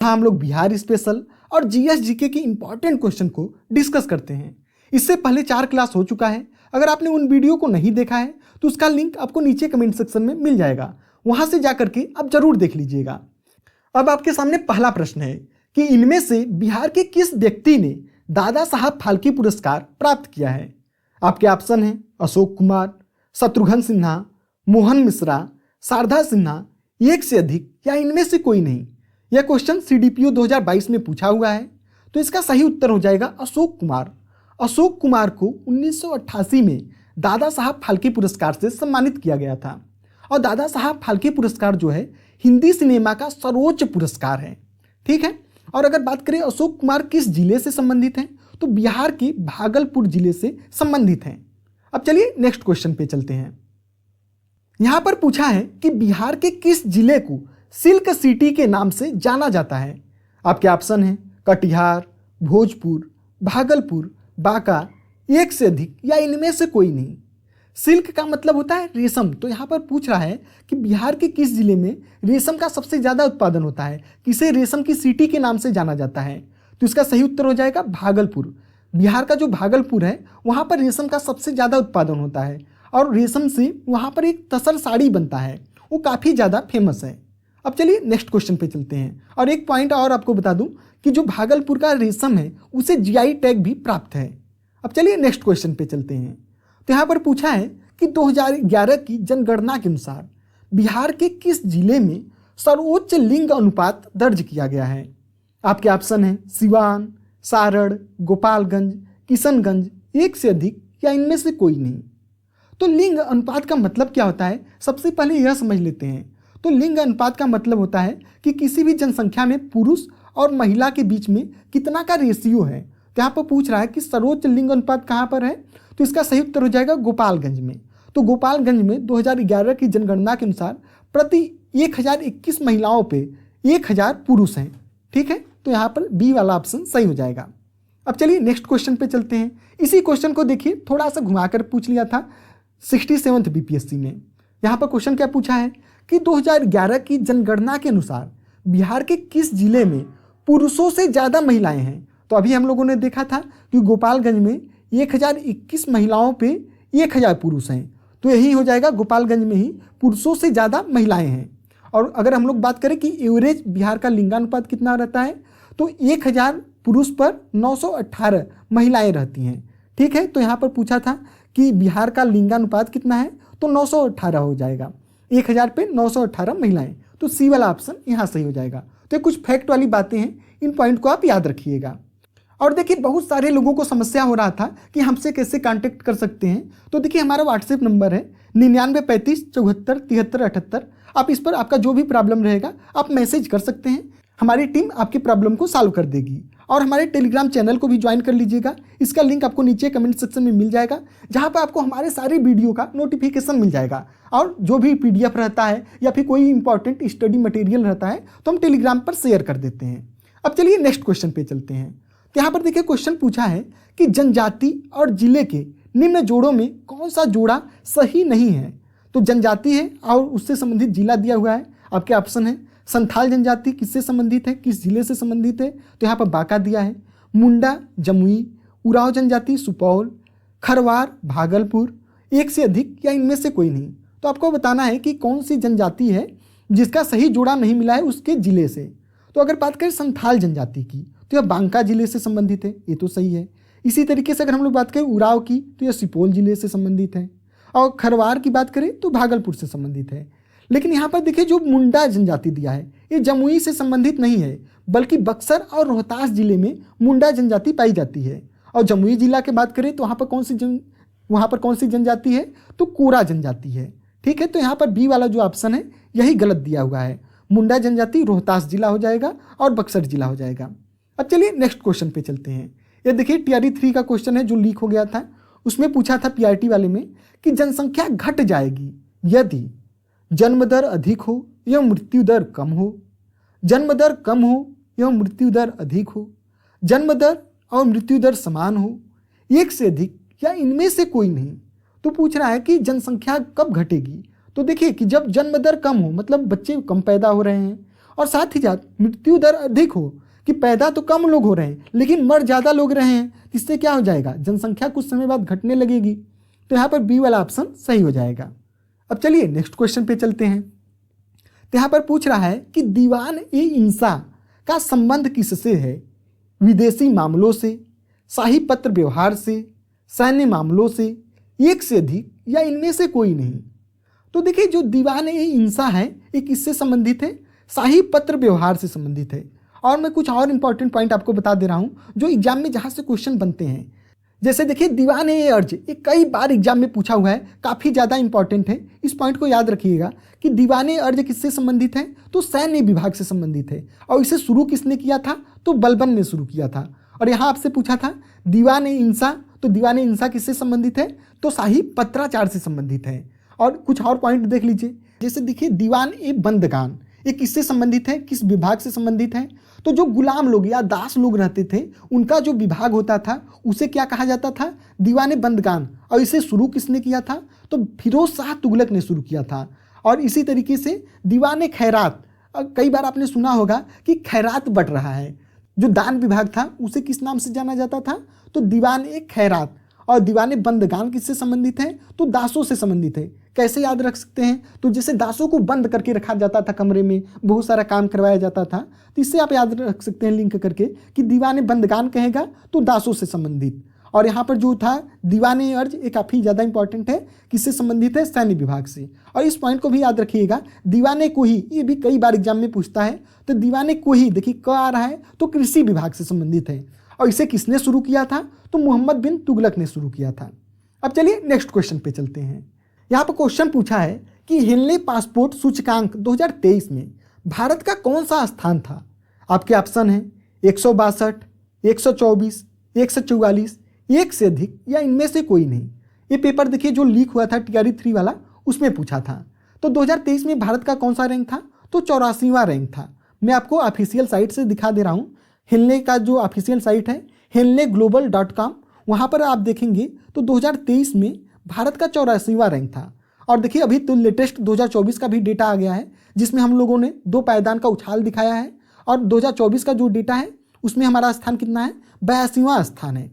हाँ, हम लोग बिहार स्पेशल और जीएस जीके के इंपॉर्टेंट क्वेश्चन को डिस्कस करते हैं। इससे पहले 4 क्लास हो चुका है। अगर आपने उन वीडियो को नहीं देखा है तो उसका लिंक आपको नीचे कमेंट सेक्शन में मिल जाएगा, वहां से जाकर के आप जरूर देख लीजिएगा। अब आपके सामने पहला प्रश्न है कि इनमें से बिहार के किस व्यक्ति ने दादा साहब फाल्के पुरस्कार प्राप्त किया है। आपके ऑप्शन है अशोक कुमार, शत्रुघ्न सिन्हा, मोहन मिश्रा, शारदा सिन्हा, एक से अधिक या इनमें से कोई नहीं। यह क्वेश्चन सीडीपीओ 2022 में पूछा हुआ है, तो इसका सही उत्तर हो जाएगा अशोक कुमार। अशोक कुमार को 1988 में दादा साहब फाल्के पुरस्कार से सम्मानित किया गया था। और दादा साहब फाल्के पुरस्कार जो है हिंदी सिनेमा का सर्वोच्च पुरस्कार है, ठीक है। और अगर बात करें अशोक कुमार किस जिले से संबंधित हैं, तो बिहार के भागलपुर जिले से संबंधित हैं। अब चलिए नेक्स्ट क्वेश्चन पे चलते हैं। यहां पर पूछा है कि बिहार के किस जिले को सिल्क सिटी के नाम से जाना जाता है। आपके ऑप्शन हैं कटिहार, भोजपुर, भागलपुर, बांका, एक से अधिक या इनमें से कोई नहीं। सिल्क का मतलब होता है रेशम, तो यहाँ पर पूछ रहा है कि बिहार के किस जिले में रेशम का सबसे ज़्यादा उत्पादन होता है, किसे रेशम की सिटी के नाम से जाना जाता है। तो इसका सही उत्तर हो जाएगा भागलपुर। बिहार का जो भागलपुर है वहाँ पर रेशम का सबसे ज़्यादा उत्पादन होता है और रेशम से वहाँ पर एक तसर साड़ी बनता है, वो काफ़ी ज़्यादा फेमस है। अब चलिए नेक्स्ट क्वेश्चन पे चलते हैं। और एक पॉइंट और आपको बता दूं कि जो भागलपुर का रेशम है उसे जीआई टैग भी प्राप्त है। अब चलिए नेक्स्ट क्वेश्चन पे चलते हैं। तो यहाँ पर पूछा है कि 2011 की जनगणना के अनुसार बिहार के किस जिले में सर्वोच्च लिंग अनुपात दर्ज किया गया है। आपके ऑप्शन हैं सिवान, सारण, गोपालगंज, किशनगंज, एक से अधिक या इनमें से कोई नहीं। तो लिंग अनुपात का मतलब क्या होता है, सबसे पहले यह समझ लेते हैं। तो लिंग अनुपात का मतलब होता है कि किसी भी जनसंख्या में पुरुष और महिला के बीच में कितना का रेशियो है। तो यहाँ पर पूछ रहा है कि सर्वोच्च लिंग अनुपात कहाँ पर है, तो इसका सही उत्तर हो जाएगा गोपालगंज में। तो गोपालगंज में 2011 की जनगणना के अनुसार प्रति 1021 महिलाओं पे 1000 पुरुष हैं, ठीक है। तो यहाँ पर बी वाला ऑप्शन सही हो जाएगा। अब चलिए नेक्स्ट क्वेश्चन पे चलते हैं। इसी क्वेश्चन को देखिए थोड़ा सा घुमाकर पूछ लिया था 67th बीपीएससी में। यहाँ पर क्वेश्चन क्या पूछा है कि 2011 की जनगणना के अनुसार बिहार के किस जिले में पुरुषों से ज़्यादा महिलाएं हैं। तो अभी हम लोगों ने देखा था कि गोपालगंज में 1021 महिलाओं पे 1000 पुरुष हैं, तो यही हो जाएगा गोपालगंज में ही पुरुषों से ज़्यादा महिलाएं हैं। और अगर हम लोग बात करें कि एवरेज बिहार का लिंगानुपात कितना रहता है, तो 1000 पुरुष पर 918 महिलाएं रहती हैं, ठीक है। तो यहाँ पर पूछा था कि बिहार का लिंगानुपात कितना है, तो 918 हो जाएगा। 1000 पे 918 महिलाएं, तो सी वाला ऑप्शन यहाँ सही हो जाएगा। तो ये कुछ फैक्ट वाली बातें हैं, इन पॉइंट को आप याद रखिएगा। और देखिए बहुत सारे लोगों को समस्या हो रहा था कि हमसे कैसे कांटेक्ट कर सकते हैं। तो देखिए हमारा व्हाट्सएप नंबर है 9935 74 73 78। आप इस पर आपका जो भी प्रॉब्लम रहेगा आप मैसेज कर सकते हैं, हमारी टीम आपकी प्रॉब्लम को सॉल्व कर देगी। और हमारे टेलीग्राम चैनल को भी ज्वाइन कर लीजिएगा, इसका लिंक आपको नीचे कमेंट सेक्शन में मिल जाएगा, जहाँ पर आपको हमारे सारे वीडियो का नोटिफिकेशन मिल जाएगा। और जो भी पीडीएफ रहता है या फिर कोई इंपॉर्टेंट स्टडी मटेरियल रहता है तो हम टेलीग्राम पर शेयर कर देते हैं। अब चलिए नेक्स्ट क्वेश्चन पे चलते हैं। तो यहाँ पर देखिए क्वेश्चन पूछा है कि जनजाति और जिले के निम्न जोड़ों में कौन सा जोड़ा सही नहीं है। तो जनजाति है और उससे संबंधित जिला दिया हुआ है। आपके ऑप्शन है संथाल जनजाति किससे संबंधित है, किस जिले से संबंधित है, तो यहाँ पर बांका दिया है। मुंडा जमुई, उरांव जनजाति सुपौल, खरवार भागलपुर, एक से अधिक या इनमें से कोई नहीं। तो आपको बताना है कि कौन सी जनजाति है जिसका सही जोड़ा नहीं मिला है उसके जिले से। तो अगर बात करें संथाल जनजाति की तो यह बांका जिले से संबंधित है, ये तो सही है। इसी तरीके से अगर हम लोग बात करें उरांव की तो यह सुपौल जिले से संबंधित है। और खरवार की बात करें तो भागलपुर से संबंधित है। लेकिन यहाँ पर देखिए जो मुंडा जनजाति दिया है ये जमुई से संबंधित नहीं है, बल्कि बक्सर और रोहतास जिले में मुंडा जनजाति पाई जाती है। और जमुई जिला की बात करें तो वहाँ पर कौन सी जनजाति है, तो कोरा जनजाति है, ठीक है। तो यहाँ पर बी वाला जो ऑप्शन है यही गलत दिया हुआ है। मुंडा जनजाति रोहतास जिला हो जाएगा और बक्सर जिला हो जाएगा। अब चलिए नेक्स्ट क्वेश्चन पे चलते हैं। ये देखिए टीआरई 3 का क्वेश्चन है जो लीक हो गया था। उसमें पूछा था पीआरटी वाले में कि जनसंख्या घट जाएगी यदि जन्म दर अधिक हो या मृत्यु दर कम हो, जन्म दर कम हो या मृत्यु दर अधिक हो, जन्म दर और मृत्यु दर समान हो, एक से अधिक या इनमें से कोई नहीं। तो पूछ रहा है कि जनसंख्या कब घटेगी। तो देखिए कि जब जन्म दर कम हो, मतलब बच्चे कम पैदा हो रहे हैं, और साथ ही साथ मृत्यु दर अधिक हो, कि पैदा तो कम लोग हो रहे हैं लेकिन मर ज़्यादा लोग रहे हैं, इससे क्या हो जाएगा, जनसंख्या कुछ समय बाद घटने लगेगी। तो यहाँ पर बी वाला ऑप्शन सही हो जाएगा। अब चलिए नेक्स्ट क्वेश्चन पे चलते हैं। तो यहाँ पर पूछ रहा है कि दीवान ए इंसा का संबंध किससे है, विदेशी मामलों से, शाही पत्र व्यवहार से, सैन्य मामलों से, एक से अधिक या इनमें से कोई नहीं। तो देखिए जो दीवान ए इंसा है ये किससे संबंधित है, शाही पत्र व्यवहार से संबंधित है। और मैं कुछ और इंपॉर्टेंट पॉइंट आपको बता दे रहा हूँ जो एग्जाम में जहाँ से क्वेश्चन बनते हैं। जैसे देखिए दीवान ए अर्ज ये कई बार एग्जाम में पूछा हुआ है, काफ़ी ज़्यादा इंपॉर्टेंट है, इस पॉइंट को याद रखिएगा कि दीवान ए अर्ज किससे संबंधित है, तो सैन्य विभाग से संबंधित है। और इसे शुरू किसने किया था, तो बलबन ने शुरू किया था। और यहाँ आपसे पूछा था दीवान ए इंसा, तो दीवान ए इंसा किससे संबंधित है, तो शाही पत्राचार से संबंधित है। और कुछ और पॉइंट देख लीजिए, जैसे देखिए दीवान ए बंदगान ये किससे संबंधित है, किस विभाग से संबंधित है, तो जो गुलाम लोग या दास लोग रहते थे उनका जो विभाग होता था उसे क्या कहा जाता था, दीवाने बंदगान। और इसे शुरू किसने किया था, तो फिरोज शाह तुगलक ने शुरू किया था। और इसी तरीके से दीवाने खैरात, कई बार आपने सुना होगा कि खैरात बट रहा है, जो दान विभाग था उसे किस नाम से जाना जाता था, तो दीवान ए खैरात। और दीवाने बंदगान किससे संबंधित है, तो दासों से संबंधित है। कैसे याद रख सकते हैं, तो जैसे दासों को बंद करके रखा जाता था कमरे में, बहुत सारा काम करवाया जाता था, तो इससे आप याद रख सकते हैं लिंक करके कि दीवाने बंदगान कहेगा तो दासों से संबंधित। और यहाँ पर जो था दीवाने अर्ज ये काफ़ी ज़्यादा इंपॉर्टेंट है, किससे संबंधित है, सैन्य विभाग से। और इस पॉइंट को भी याद रखिएगा, दीवाने को ही ये भी कई बार एग्जाम में पूछता है, तो दीवाने को ही देखिए क आ रहा है तो कृषि विभाग से संबंधित है। और इसे किसने शुरू किया था, तो मोहम्मद बिन तुगलक ने शुरू किया था। अब चलिए नेक्स्ट क्वेश्चन पे चलते हैं। यहाँ पर क्वेश्चन पूछा है कि हेनले पासपोर्ट सूचकांक 2023 में भारत का कौन सा स्थान था। आपके ऑप्शन हैं 162, 124, 144, एक से अधिक या इनमें से कोई नहीं। ये पेपर देखिए जो लीक हुआ था TRE 3 वाला, उसमें पूछा था। तो 2023 में भारत का कौन सा रैंक था, तो 84वां रैंक था। मैं आपको ऑफिशियल साइट से दिखा दे रहा हूँ। हेनले का जो ऑफिशियल साइट है henleglobal.com, वहाँ पर आप देखेंगे तो 2023 में भारत का 84वां रैंक था। और देखिए अभी तो लेटेस्ट 2024 का भी डेटा आ गया है, जिसमें हम लोगों ने 2 पायदान का उछाल दिखाया है। और 2024 का जो डेटा है उसमें हमारा स्थान कितना है, 82वां स्थान है।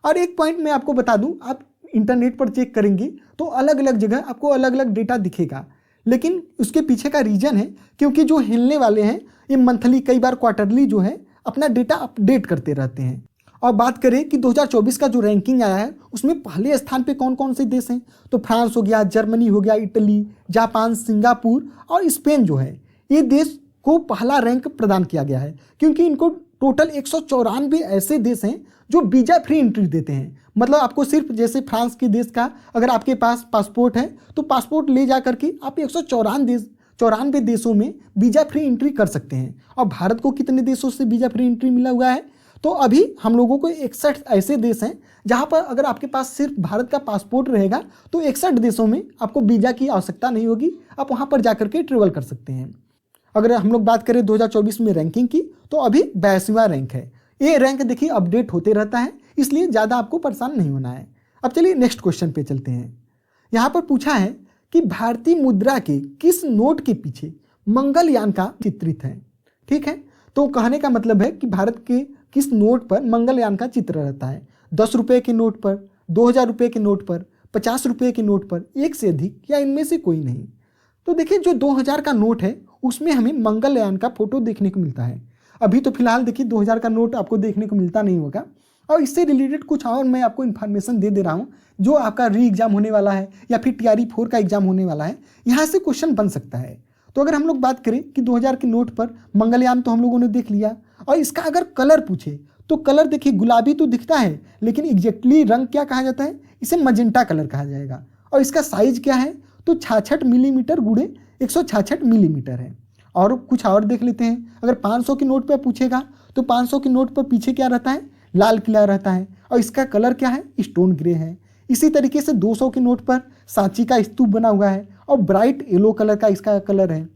और एक पॉइंट मैं आपको बता दूं, आप इंटरनेट पर चेक करेंगे तो अलग अलग जगह आपको अलग अलग डेटा दिखेगा, लेकिन उसके पीछे का रीजन है क्योंकि जो हिलने वाले हैं ये मंथली, कई बार क्वार्टरली जो है अपना डेटा अपडेट करते रहते हैं। और बात करें कि 2024 का जो रैंकिंग आया है उसमें पहले स्थान पे कौन कौन से देश हैं, तो फ्रांस हो गया, जर्मनी हो गया, इटली, जापान, सिंगापुर और स्पेन जो है, ये देश को पहला रैंक प्रदान किया गया है क्योंकि इनको टोटल 194 ऐसे देश हैं जो वीजा फ्री एंट्री देते हैं। मतलब आपको सिर्फ जैसे फ्रांस के देश का अगर आपके पास पासपोर्ट है तो पासपोर्ट ले जा करके आप 194 देशों में वीजा फ्री एंट्री कर सकते हैं। और भारत को कितने देशों से वीजा फ्री एंट्री मिला हुआ है, तो अभी हम लोगों को 61 ऐसे देश हैं जहां पर अगर आपके पास सिर्फ भारत का पासपोर्ट रहेगा तो 61 देशों में आपको वीजा की आवश्यकता नहीं होगी, आप वहां पर जाकर के ट्रेवल कर सकते हैं। अगर हम लोग बात करें 2024 में रैंकिंग की तो अभी 82वां रैंक है। ये रैंक देखिए अपडेट होते रहता है, इसलिए ज़्यादा आपको परेशान नहीं होना है। अब चलिए नेक्स्ट क्वेश्चन पे चलते हैं। यहाँ पर पूछा है कि भारतीय मुद्रा के किस नोट के पीछे मंगलयान का चित्रित है। ठीक है, तो कहने का मतलब है कि भारत के किस नोट पर मंगलयान का चित्र रहता है। 10 रुपये के नोट पर, 2000 रुपये के नोट पर, 50 रुपये के नोट पर, एक से अधिक या इनमें से कोई नहीं। तो देखिए जो 2000 का नोट है उसमें हमें मंगलयान का फोटो देखने को मिलता है। अभी तो फिलहाल देखिए 2000 का नोट आपको देखने को मिलता नहीं होगा। और इससे रिलेटेड कुछ और मैं आपको इन्फॉर्मेशन दे रहा हूँ, जो आपका री एग्जाम होने वाला है या फिर TRE 4 का एग्जाम होने वाला है, यहाँ से क्वेश्चन बन सकता है। तो अगर हम लोग बात करें कि 2000 के नोट पर मंगलयान तो हम लोगों ने देख लिया, और इसका अगर कलर पूछे तो कलर देखिए गुलाबी तो दिखता है, लेकिन एग्जैक्टली रंग क्या कहा जाता है, इसे मजेंटा कलर कहा जाएगा। और इसका साइज क्या है, तो 66 मिलीमीटर गुणे 166 मिलीमीटर है। और कुछ और देख लेते हैं, अगर 500 के नोट पर पूछेगा तो 500 के नोट पर पीछे क्या रहता है, लाल किला रहता है, और इसका कलर क्या है, स्टोन ग्रे है। इसी तरीके से 200 के नोट पर सांची का स्तूप बना हुआ है और ब्राइट येलो कलर का इसका कलर है।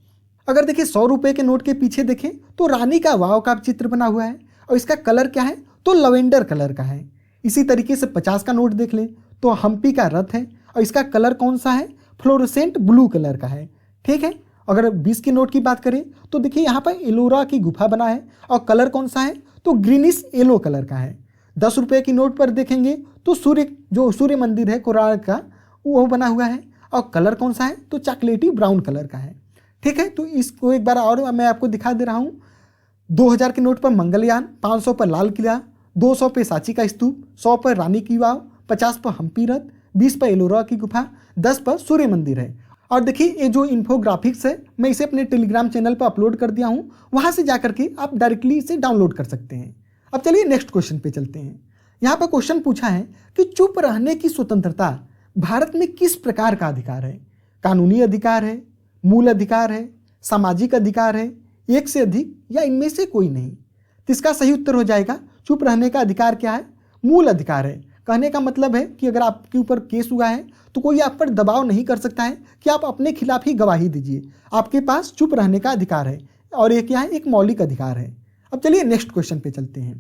अगर देखिए 100 रुपये के नोट के पीछे देखें तो रानी का वाव का चित्र बना हुआ है और इसका कलर क्या है, तो लवेंडर कलर का है। इसी तरीके से 50 का नोट देख लें तो हम्पी का रथ है और इसका कलर कौन सा है, फ्लोरोसेंट ब्लू कलर का है। ठीक है, अगर 20 के नोट की बात करें तो देखिए यहाँ पर एलोरा की गुफा बना है और कलर कौन सा है, तो ग्रीनिश येलो कलर का है। 10 रुपये की नोट पर देखेंगे तो सूर्य मंदिर है कोणार्क का, वो बना हुआ है और कलर कौन सा है, तो चॉकलेटी ब्राउन कलर का है। ठीक है, तो इसको एक बार और मैं आपको दिखा दे रहा हूँ। 2000 के नोट पर मंगलयान, 500 पर लाल किला, 200 पे सांची का स्तूप, 100 पर रानी की वाव, 50 पर हम्पी रथ, 20 पर एलोरा की गुफा, 10 पर सूर्य मंदिर है। और देखिए ये जो इन्फोग्राफिक्स है मैं इसे अपने टेलीग्राम चैनल पर अपलोड कर दिया हूँ, वहाँ से जाकर के आप डायरेक्टली इसे डाउनलोड कर सकते हैं। अब चलिए नेक्स्ट क्वेश्चन पे चलते हैं। यहाँ पर क्वेश्चन पूछा है कि चुप रहने की स्वतंत्रता भारत में किस प्रकार का अधिकार है? कानूनी अधिकार है, मूल अधिकार है, सामाजिक अधिकार है, एक से अधिक या इनमें से कोई नहीं? तो इसका सही उत्तर हो जाएगा चुप रहने का अधिकार क्या है? मूल अधिकार है। कहने का मतलब है कि अगर आपके ऊपर केस हुआ है तो कोई आप पर दबाव नहीं कर सकता है कि आप अपने खिलाफ ही गवाही दीजिए। आपके पास चुप रहने का अधिकार है और ये क्या है, एक मौलिक अधिकार है। अब चलिए नेक्स्ट क्वेश्चन पे चलते हैं।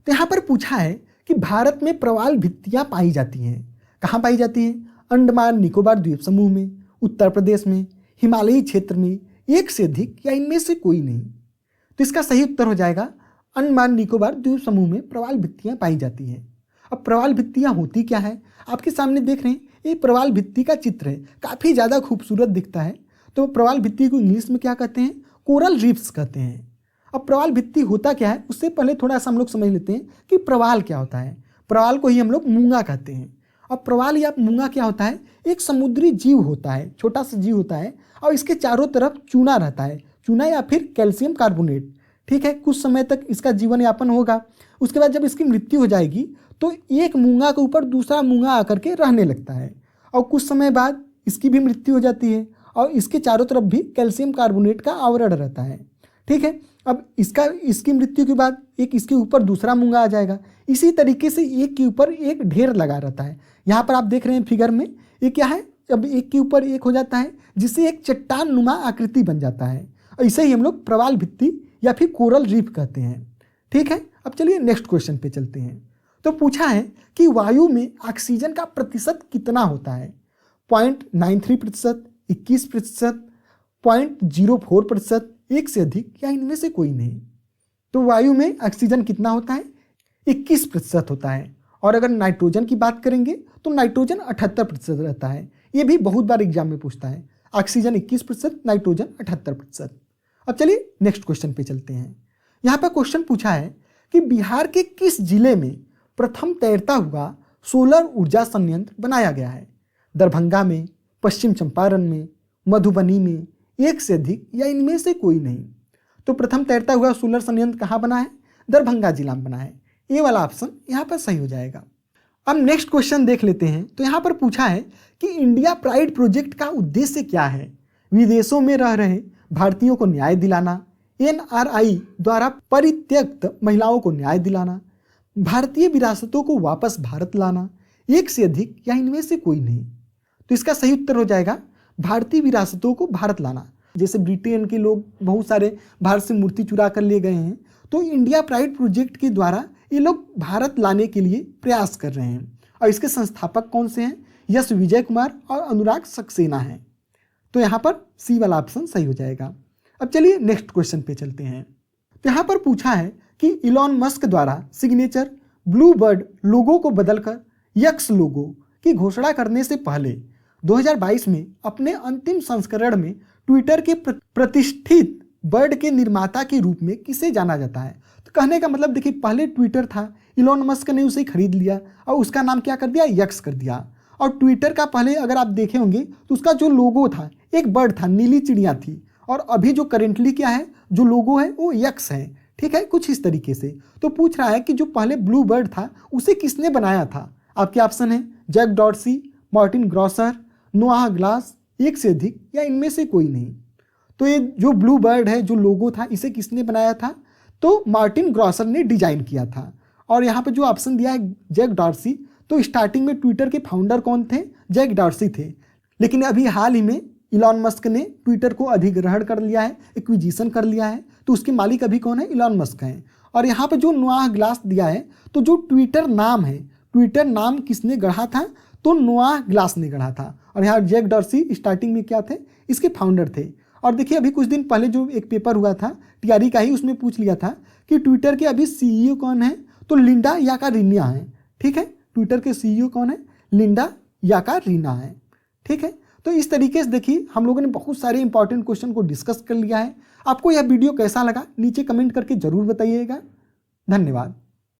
तो यहाँ पर पूछा है कि भारत में प्रवाल भित्तियाँ पाई जाती हैं। कहाँ पाई जाती हैं? अंडमान निकोबार द्वीप समूह में, उत्तर प्रदेश में, हिमालयी क्षेत्र में, एक से अधिक या इनमें से कोई नहीं? तो इसका सही उत्तर हो जाएगा अंडमान निकोबार द्वीप समूह में प्रवाल भित्तियाँ पाई जाती हैं। अब प्रवाल भित्तियाँ होती क्या है, आपके सामने देख रहे हैं, ये प्रवाल भित्ति का चित्र है, काफ़ी ज़्यादा खूबसूरत दिखता है। तो प्रवाल भित्ति को इंग्लिश में क्या कहते हैं? कोरल रीफ्स कहते हैं। अब प्रवाल भित्ति होता क्या है, उससे पहले थोड़ा सा हम लोग समझ लेते हैं कि प्रवाल क्या होता है। प्रवाल को ही हम लोग मूंगा कहते हैं। अब प्रवाल या मूंगा क्या होता है? एक समुद्री जीव होता है, छोटा सा जीव होता है और इसके चारों तरफ चूना रहता है, चूना या फिर कैल्शियम कार्बोनेट। ठीक है, कुछ समय तक इसका जीवन यापन होगा। उसके बाद जब इसकी मृत्यु हो जाएगी तो एक मूंगा के ऊपर दूसरा मूंगा आकर के रहने लगता है और कुछ समय बाद इसकी भी मृत्यु हो जाती है और इसके चारों तरफ भी कैल्शियम कार्बोनेट का आवरण रहता है। ठीक है, अब इसकी मृत्यु के बाद एक इसके ऊपर दूसरा मूंगा आ जाएगा। इसी तरीके से एक के ऊपर एक ढेर लगा रहता है। यहाँ पर आप देख रहे हैं फिगर में, ये क्या है, जब एक के ऊपर एक हो जाता है जिससे एक चट्टान नुमा आकृति बन जाता है और इसे ही हम लोग प्रवाल भित्ति या फिर कोरल रीफ कहते हैं। ठीक है, अब चलिए नेक्स्ट क्वेश्चन पे चलते हैं। तो पूछा है कि वायु में ऑक्सीजन का प्रतिशत कितना होता है? 0.93%, 21%, 0.04%, एक से अधिक या इनमें से कोई नहीं? तो वायु में ऑक्सीजन कितना होता है? 21% होता है। और अगर नाइट्रोजन की बात करेंगे तो नाइट्रोजन 78% रहता है। ये भी बहुत बार एग्जाम में पूछता है। Oxygen 21%, nitrogen 78%। अब चलिए नेक्स्ट क्वेश्चन पे चलते हैं। यहाँ पर क्वेश्चन पूछा है कि बिहार के किस जिले में प्रथम तैरता हुआ सोलर ऊर्जा संयंत्र बनाया गया है? दरभंगा में, पश्चिम चंपारण में, मधुबनी में, एक से अधिक या इनमें से कोई नहीं? तो प्रथम तैरता हुआ सोलर संयंत्र कहाँ बना है? दरभंगा जिला में बना है। ये वाला ऑप्शन यहाँ पर सही हो जाएगा। अब नेक्स्ट क्वेश्चन देख लेते हैं। तो यहाँ पर पूछा है कि इंडिया प्राइड प्रोजेक्ट का उद्देश्य क्या है? विदेशों में रह रहे भारतीयों को न्याय दिलाना, NRI द्वारा परित्यक्त महिलाओं को न्याय दिलाना, भारतीय विरासतों को वापस भारत लाना, एक से अधिक या इनमें से कोई नहीं? तो इसका सही उत्तर हो जाएगा भारतीय विरासतों को भारत लाना। जैसे ब्रिटेन के लोग बहुत सारे भारत से मूर्ति चुरा कर ले गए हैं, तो इंडिया प्राइड प्रोजेक्ट के द्वारा ये लोग भारत लाने के लिए प्रयास कर रहे हैं। और इसके संस्थापक कौन से हैं? यश विजय कुमार और अनुराग सक्सेना हैं। तो यहाँ पर सी वाला ऑप्शन सही हो जाएगा। अब चलिए नेक्स्ट क्वेश्चन पे चलते हैं। तो यहाँ पर पूछा है कि इलॉन मस्क द्वारा सिग्नेचर ब्लू बर्ड लोगो को बदलकर यक्स लोगो की घोषणा करने से पहले 2022 में अपने अंतिम संस्करण में ट्विटर के प्रतिष्ठित बर्ड के निर्माता के रूप में किसे जाना जाता है? तो कहने का मतलब देखिए, पहले ट्विटर था, इलॉन मस्क ने उसे खरीद लिया और उसका नाम क्या कर दिया? यक्स कर दिया। और ट्विटर का पहले अगर आप देखे होंगे तो उसका जो लोगो था एक बर्ड था, नीली चिड़िया थी। और अभी जो करेंटली क्या है, जो लोगो है वो यक्स है। ठीक है, कुछ इस तरीके से। तो पूछ रहा है कि जो पहले ब्लू बर्ड था उसे किसने बनाया था? आपके ऑप्शन है Jack Dorsey, Martin Grosser, Noah Glass, एक से अधिक या इनमें से कोई नहीं? तो ये जो ब्लू बर्ड है, जो लोगो था, इसे किसने बनाया था? तो मार्टिन ग्रॉसर ने डिजाइन किया था। और यहाँ पे जो ऑप्शन दिया है जैक डॉर्सी, तो स्टार्टिंग में ट्विटर के फाउंडर कौन थे? जैक डॉर्सी थे। लेकिन अभी हाल ही में इलॉन मस्क ने ट्विटर को अधिग्रहण कर लिया है, एक्विजिशन कर लिया है, तो उसके मालिक अभी कौन है? इलॉन मस्क हैं। और यहाँ पे जो नोआह ग्लास दिया है, तो जो ट्विटर नाम है, ट्विटर नाम किसने गढ़ा था? तो नोआह ग्लास ने गढ़ा था। और यहाँ जैक डॉर्सी स्टार्टिंग में क्या थे? इसके फाउंडर थे। और देखिए अभी कुछ दिन पहले जो एक पेपर हुआ था टीआरई का ही, उसमें पूछ लिया था कि ट्विटर के अभी सीईओ कौन है, तो लिंडा याकारिना है। ठीक है, ट्विटर के सीईओ कौन है? लिंडा याकारिना है। ठीक है, तो इस तरीके से देखिए हम लोगों ने बहुत सारे इंपॉर्टेंट क्वेश्चन को डिस्कस कर लिया है। आपको यह वीडियो कैसा लगा नीचे कमेंट करके जरूर बताइएगा। धन्यवाद।